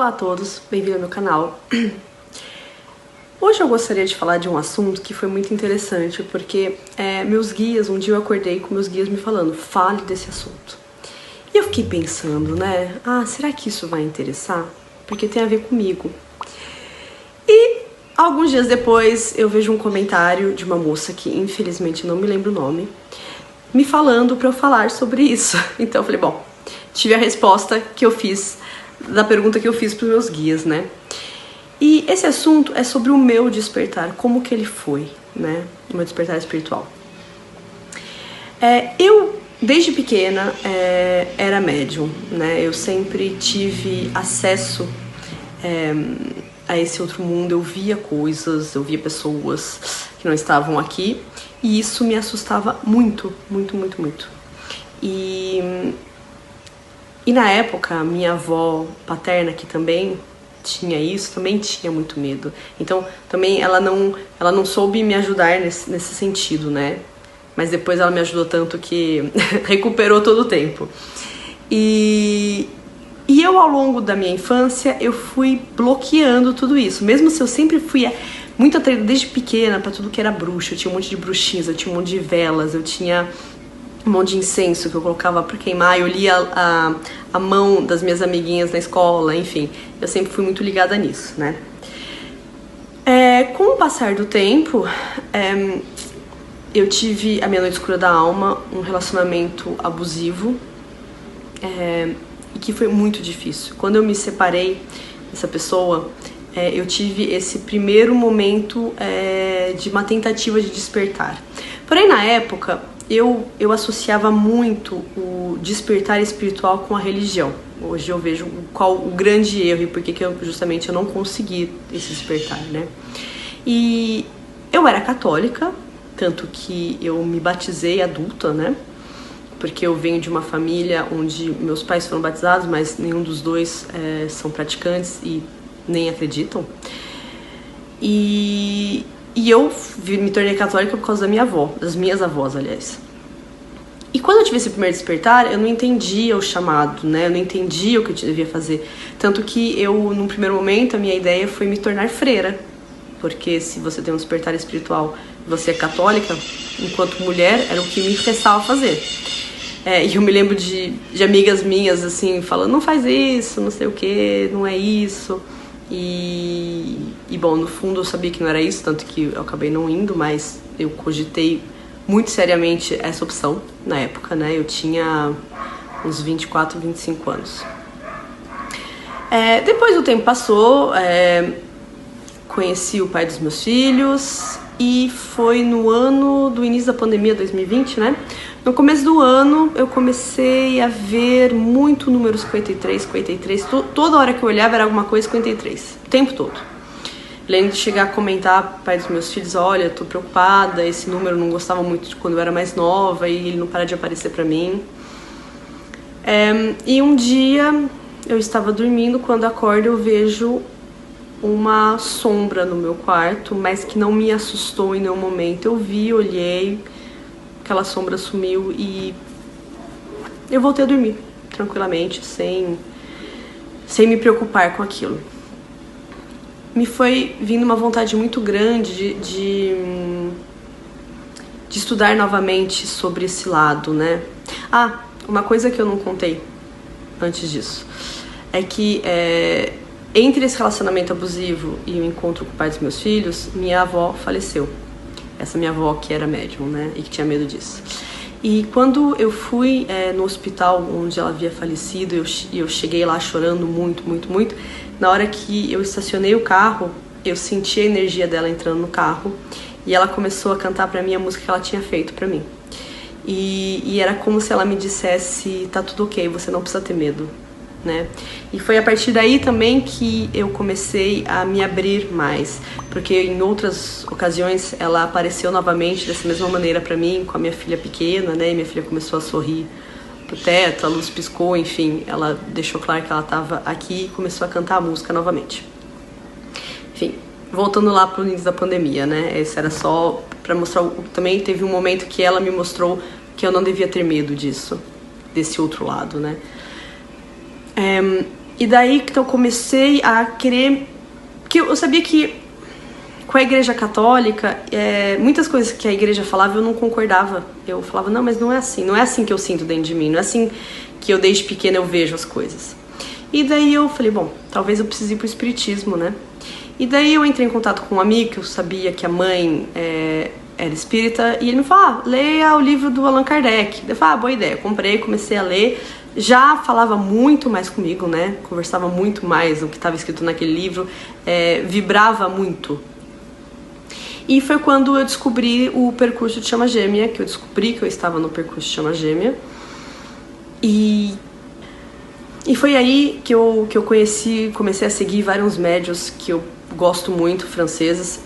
Olá a todos, bem-vindo ao meu canal. Hoje eu gostaria de falar de um assunto que foi muito interessante, porque meus guias, um dia eu acordei com meus guias me falando, fale desse assunto. E eu fiquei pensando, né, será que isso vai interessar? Porque tem a ver comigo. E alguns dias depois eu vejo um comentário de uma moça que infelizmente não me lembro o nome, me falando pra eu falar sobre isso. Então eu falei, bom, tive a resposta que eu fiz da pergunta que eu fiz pros meus guias, né? E esse assunto é sobre o meu despertar, como que ele foi, né? O meu despertar espiritual. Eu, desde pequena, era médium, né? Eu sempre tive acesso a esse outro mundo. Eu via coisas, eu via pessoas que não estavam aqui. E isso me assustava muito, muito, muito, muito. E na época, minha avó paterna, que também tinha isso, também tinha muito medo. Então, também ela não soube me ajudar nesse sentido, né? Mas depois ela me ajudou tanto que recuperou todo o tempo. E eu, ao longo da minha infância, eu fui bloqueando tudo isso. Mesmo se eu sempre fui muito atraída desde pequena pra tudo que era bruxa. Eu tinha um monte de bruxinhas, eu tinha um monte de velas, eu tinha um monte de incenso que eu colocava pra queimar, eu lia a mão das minhas amiguinhas na escola, enfim, eu sempre fui muito ligada nisso, né? Com o passar do tempo, eu tive a minha noite escura da alma, um relacionamento abusivo, e que foi muito difícil. Quando eu me separei dessa pessoa, eu tive esse primeiro momento de uma tentativa de despertar. Porém, na época, eu associava muito o despertar espiritual com a religião. Hoje eu vejo qual o grande erro e por que justamente eu não consegui esse despertar, né? E eu era católica, tanto que eu me batizei adulta, né? Porque eu venho de uma família onde meus pais foram batizados, mas nenhum dos dois são praticantes e nem acreditam. E eu me tornei católica por causa da minha avó, das minhas avós, aliás. E quando eu tive esse primeiro despertar, eu não entendia o chamado, né? Eu não entendia o que eu devia fazer. Tanto que eu, num primeiro momento, a minha ideia foi me tornar freira. Porque se você tem um despertar espiritual e você é católica, enquanto mulher, era o que me restava fazer. E eu me lembro de amigas minhas, assim, falando, não faz isso, não sei o que, não é isso. E bom, no fundo eu sabia que não era isso, tanto que eu acabei não indo, mas eu cogitei muito seriamente essa opção na época, né? Eu tinha uns 24, 25 anos. Depois o tempo passou, conheci o pai dos meus filhos e foi no ano do início da pandemia, 2020, né? No começo do ano eu comecei a ver muito número 53, 53, toda hora que eu olhava era alguma coisa 53, o tempo todo. Lembro de chegar a comentar pro pai dos meus filhos, olha, tô preocupada, esse número não gostava muito de quando eu era mais nova e ele não para de aparecer pra mim. E um dia eu estava dormindo, quando acordo eu vejo uma sombra no meu quarto, mas que não me assustou em nenhum momento. Eu vi, olhei, aquela sombra sumiu e eu voltei a dormir tranquilamente, sem me preocupar com aquilo. Me foi vindo uma vontade muito grande de estudar novamente sobre esse lado, né? Uma coisa que eu não contei antes disso é que entre esse relacionamento abusivo e o encontro com o pai dos meus filhos, minha avó faleceu. Essa minha avó que era médium, né? E que tinha medo disso. E quando eu fui no hospital onde ela havia falecido, eu cheguei lá chorando muito, muito, muito. Na hora que eu estacionei o carro, eu senti a energia dela entrando no carro e ela começou a cantar pra mim a música que ela tinha feito pra mim. E era como se ela me dissesse, tá tudo ok, você não precisa ter medo, né? E foi a partir daí também que eu comecei a me abrir mais, porque em outras ocasiões ela apareceu novamente dessa mesma maneira pra mim, com a minha filha pequena, né? E minha filha começou a sorrir pro teto, a luz piscou, enfim, ela deixou claro que ela estava aqui e começou a cantar a música novamente. Enfim, voltando lá pro início da pandemia, né? Esse era só pra mostrar. Também teve um momento que ela me mostrou que eu não devia ter medo disso, desse outro lado, né? E daí que eu comecei a querer... Porque eu sabia que com a igreja católica, muitas coisas que a igreja falava eu não concordava. Eu falava, não, mas não é assim que eu sinto dentro de mim, não é assim que eu desde pequena eu vejo as coisas. E daí eu falei, bom, talvez eu precise ir pro espiritismo, né? E daí eu entrei em contato com um amigo, que eu sabia que a mãe era espírita, e ele me falou, leia o livro do Allan Kardec. Eu falei, boa ideia. Eu comprei, comecei a ler, já falava muito mais comigo, né? Conversava muito mais do que estava escrito naquele livro, vibrava muito. E foi quando eu descobri o percurso de chama gêmea, que eu descobri que eu estava no percurso de chama gêmea. E foi aí que eu comecei a seguir vários médiuns que eu gosto muito, franceses.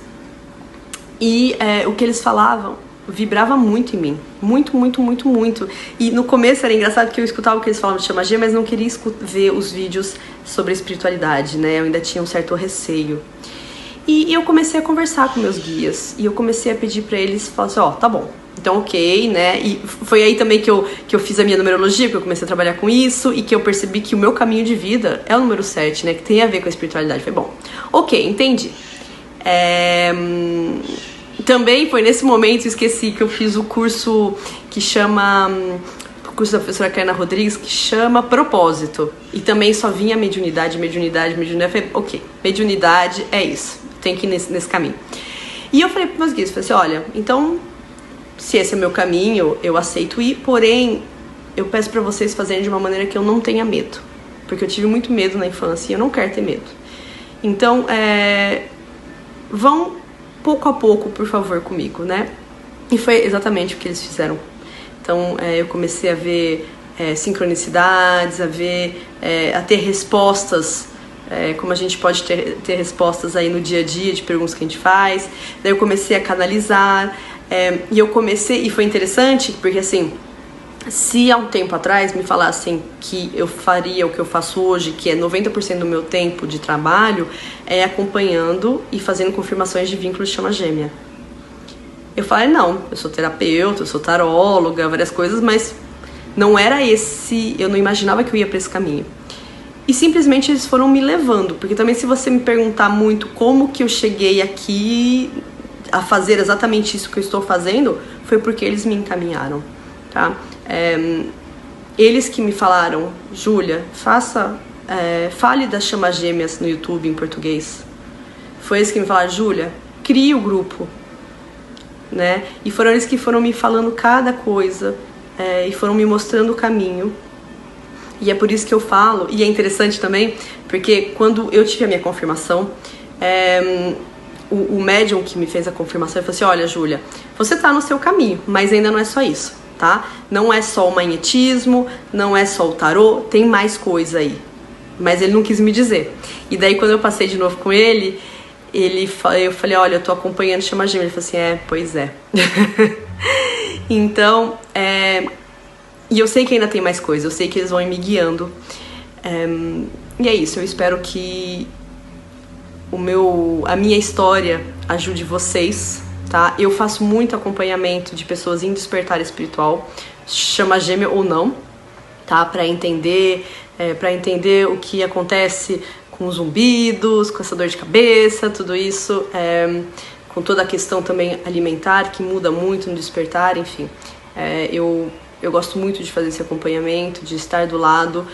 E o que eles falavam vibrava muito em mim. Muito, muito, muito, muito. E no começo era engraçado que eu escutava o que eles falavam de chama gêmea, mas não queria ver os vídeos sobre a espiritualidade, né? Eu ainda tinha um certo receio. E eu comecei a conversar com meus guias. E eu comecei a pedir pra eles, falar assim, tá bom. Então, ok, né? E foi aí também que eu fiz a minha numerologia, que eu comecei a trabalhar com isso e que eu percebi que o meu caminho de vida é o número 7, né? Que tem a ver com a espiritualidade. Foi bom. Ok, entendi. Também foi nesse momento, esqueci, que eu fiz o curso que chama... O curso da professora Karina Rodrigues, que chama Propósito. E também só vinha mediunidade. Eu falei, ok, mediunidade é isso. Tem que ir nesse caminho. E eu falei para meus guias, falei assim, olha, então... Se esse é o meu caminho, eu aceito ir, porém, eu peço pra vocês fazerem de uma maneira que eu não tenha medo. Porque eu tive muito medo na infância e eu não quero ter medo. Então, vão pouco a pouco, por favor, comigo, né? E foi exatamente o que eles fizeram. Então, eu comecei a ver sincronicidades, a ter respostas, como a gente pode ter respostas aí no dia a dia de perguntas que a gente faz. Daí eu comecei a canalizar... e eu comecei, e foi interessante, porque assim, se há um tempo atrás me falassem que eu faria o que eu faço hoje, que é 90% do meu tempo de trabalho, acompanhando e fazendo confirmações de vínculos de chama gêmea. Eu falei, não, eu sou terapeuta, eu sou taróloga, várias coisas, mas não era eu não imaginava que eu ia pra esse caminho. E simplesmente eles foram me levando, porque também se você me perguntar muito como que eu cheguei aqui... a fazer exatamente isso que eu estou fazendo, foi porque eles me encaminharam, tá? Eles que me falaram, Júlia, fale das chamas gêmeas no YouTube em português. Foi eles que me falaram, Júlia, crie o grupo, né? E foram eles que foram me falando cada coisa, e foram me mostrando o caminho. E é por isso que eu falo, e é interessante também, porque quando eu tive a minha confirmação, o médium que me fez a confirmação falou assim, olha, Júlia, você tá no seu caminho, mas ainda não é só isso, tá? Não é só o magnetismo, não é só o tarô, tem mais coisa aí. Mas ele não quis me dizer. E daí quando eu passei de novo com ele, eu falei, olha, eu tô acompanhando chama gêmea. Ele falou assim, pois é. Então, e eu sei que ainda tem mais coisa, eu sei que eles vão ir me guiando. E é isso, eu espero que a minha história ajude vocês, tá? Eu faço muito acompanhamento de pessoas em despertar espiritual, chama gêmea ou não, tá? Pra entender o que acontece com os zumbidos, com essa dor de cabeça, tudo isso, com toda a questão também alimentar, que muda muito no despertar, enfim. Eu gosto muito de fazer esse acompanhamento, de estar do lado,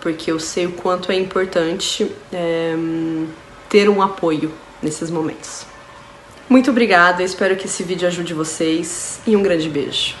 porque eu sei o quanto é importante ter um apoio nesses momentos. Muito obrigada, eu espero que esse vídeo ajude vocês e um grande beijo.